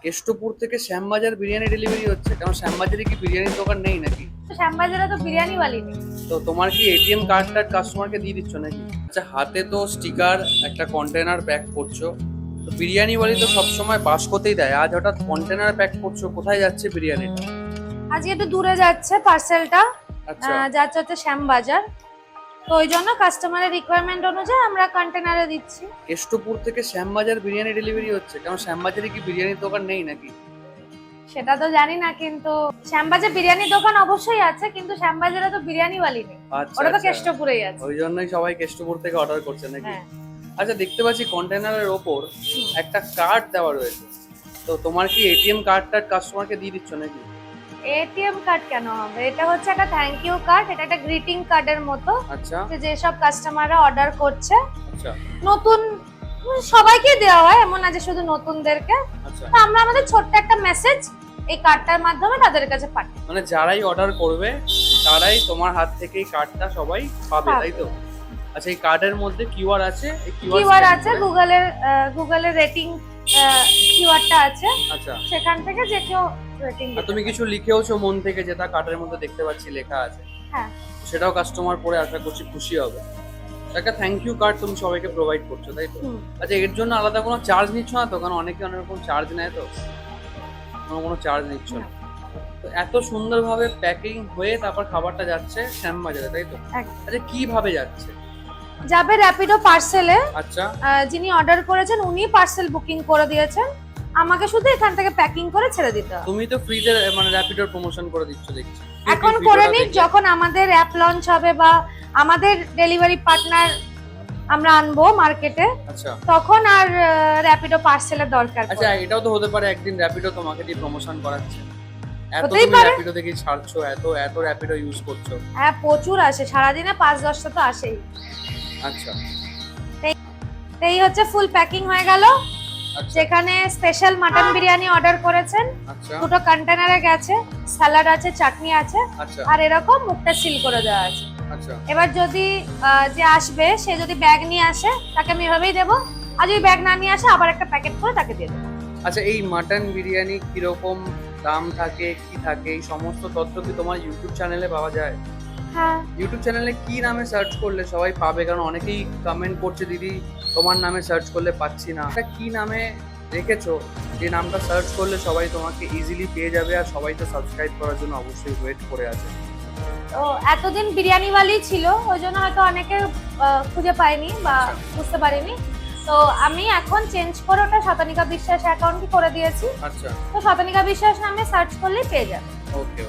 কেষ্টপুর থেকে শ্যামবাজার বিরিয়ানি ডেলিভারি হচ্ছে, কারণ শ্যামবাজারে কি বিরিয়ানির দোকান নেই নাকি? শ্যামবাজারে তো বিরিয়ানি বালি নেই। তো তোমার কি এটিএম কার্ড টার্ড কাস্টমারকে দিয়ে দিচ্ছ নাকি? আচ্ছা, হাতে তো স্টিকার, একটা কন্টেনার প্যাক করছো, তো বিরিয়ানি বালি তো সবসময় বাস্কতেই দেয়, আজ হঠাৎ কন্টেনার প্যাক করছো, কোথায় যাচ্ছে বিরিয়ানিটা? আজকে একটু দূরে যাচ্ছে পার্সেলটা, আচ্ছা। যাচ্ছে হচ্ছে শ্যামবাজার। তো ওই জন্য কাস্টমারের রিকোয়ারমেন্ট অনুযায়ী আমরা কন্টেনারে দিচ্ছি। কেষ্টপুর থেকে শ্যামবাজার বিরিয়ানি ডেলিভারি হচ্ছে, কারণ শ্যামবাজারে কি বিরিয়ানির দোকান নেই নাকি? সেটা তো জানি না, কিন্তু শ্যামবাজার বিরিয়ানির দোকান অবশ্যই আছে, কিন্তু শ্যামবাজারে তো বিরিয়ানি বালি নেই। আচ্ছা ওটা তো আচ্ছা, কেষ্টপুরেই আছে। ওই জন্যই সবাই কেষ্টপুর থেকে অর্ডার করছে নাকি? হ্যাঁ। আচ্ছা, দেখতে পাচ্ছি কন্টেনারের ওপর একটা কার্ড দেওয়া রয়েছে, তো তোমার কি এটিএম কার্ড টার্ড কাস্টমারকে দিয়ে দিচ্ছ নাকি? এটিএম কার্ড কেন হবে? এটা হচ্ছে একটা থ্যাংক ইউ কার্ড, এটা একটা গ্রিটিং কার্ডের মতো। আচ্ছা যেসব কাস্টমাররা অর্ডার করছে আচ্ছা নতুন, সবাইকে দেওয়া হয়, এমন না যে শুধু নতুনদেরকে। আচ্ছা, তো আমরা আমাদের ছোট্ট একটা মেসেজ এই কার্ডটার মাধ্যমে তাদের কাছে পাঠাই। মানে যারাই অর্ডার করবে তারাই তোমার হাত থেকে এই কার্ডটা সবাই পাবে, তাই তো? আচ্ছা, এই কার্ডের মধ্যে কিউআর আছে, এই কিউআর আছে, গুগলের রেটিং কিউআরটা আছে, আচ্ছা। সেখান থেকে যে কেউ রেটিং আর তুমি কিছু লিখেওছো মন থেকে, যেটা কার্ডের মধ্যে দেখতে পাচ্ছি লেখা আছে, হ্যাঁ। সেটাও কাস্টমার পরে আশা করছি খুশি হবে। একটা থ্যাংক ইউ কার্ড তুমি সবাইকে প্রোভাইড করছো, তাই তো? আচ্ছা, এর জন্য আলাদা কোনো চার্জ নিচ্ছ না তো? কারণ অনেকে অনেক রকম চার্জ নেয়, তো কোনো চার্জ নিচ্ছ না। তো এত সুন্দরভাবে প্যাকিং হয়ে তারপর খাবারটা যাচ্ছে শ্যামবাজারে, তাই তো? আচ্ছা, কিভাবে যাচ্ছে? যাবে র্যাপিডো পার্সেলে। আচ্ছা, যিনি অর্ডার করেছেন উনি পার্সেল বুকিং করে দিয়েছেন, আমাকে শুধু এখান থেকে প্যাকিং করে ছেড়ে দিতে হবে। তুমি তো ফ্রিতে মানে র্যাপিডোর প্রমোশন করে দিচ্ছ দেখছি। এখন করে নিক, যখন আমাদের অ্যাপ লঞ্চ হবে বা আমাদের ডেলিভারি পার্টনার আমরা আনবো মার্কেটে, আচ্ছা তখন আর র্যাপিডো পার্সেলের দরকার আচ্ছা, পড়বে। এটাও তো হতে পারে একদিন র্যাপিডো তোমাকে দিয়ে প্রমোশন করাচ্ছে, এত হতেই তুমি পারে। র্যাপিডো থেকে ছাড়ছো, এত এত র্যাপিডো ইউজ করছো। হ্যাঁ, প্রচুর আসে, সারাদিনে 5-10টা তো আসেই। আচ্ছা তো এই হচ্ছে ফুল প্যাকিং হয়ে গেল। আচ্ছা যেখানে স্পেশাল মাটন বিরিয়ানি অর্ডার করেছেন, আচ্ছা দুটো কন্টেনারে গেছে, স্যালাড আছে, চাটনি আছে, আচ্ছা আর এরকম মুখটা সিল করে দেওয়া আছে। আচ্ছা এবার যদি যে আসবে সে যদি ব্যাগ নিয়ে আসে, তাকে আমি এভাবেই দেবো, আর যদি ব্যাগ না নিয়ে আসে আবার একটা প্যাকেট করে তাকে দিয়ে দেবো। আচ্ছা, এই মাটন বিরিয়ানি কিরকম দাম থাকে, কি থাকে, এই সমস্ত তথ্য কি তোমার ইউটিউব চ্যানেলে পাওয়া যায়? হ্যাঁ, ইউটিউব চ্যানেলে কি নামে সার্চ করলে সবাই পাবে? কারণ অনেকেই কমেন্ট করছে, দিদি তোমার নামে সার্চ করলে পাচ্ছি না। এটা কি নামে রেখেছো যে নামটা সার্চ করলে সবাই তোমাকে ইজিলি পেয়ে যাবে? আর সবাই তো সাবস্ক্রাইব করার জন্য অবশ্যই ওয়েট করে আছে। তো এতদিন বিরিয়ানিওয়ালি ছিল, ওই জন্য হয়তো অনেকে খুঁজে পায়নি বা বুঝতে পারেনি। তো আমি এখন চেঞ্জ করে ওটা শতানিকা বিশ্বাস অ্যাকাউন্টই করে দিয়েছি। আচ্ছা, তো শতানিকা বিশ্বাস নামে সার্চ করলেই পেয়ে যাবে। ওকে।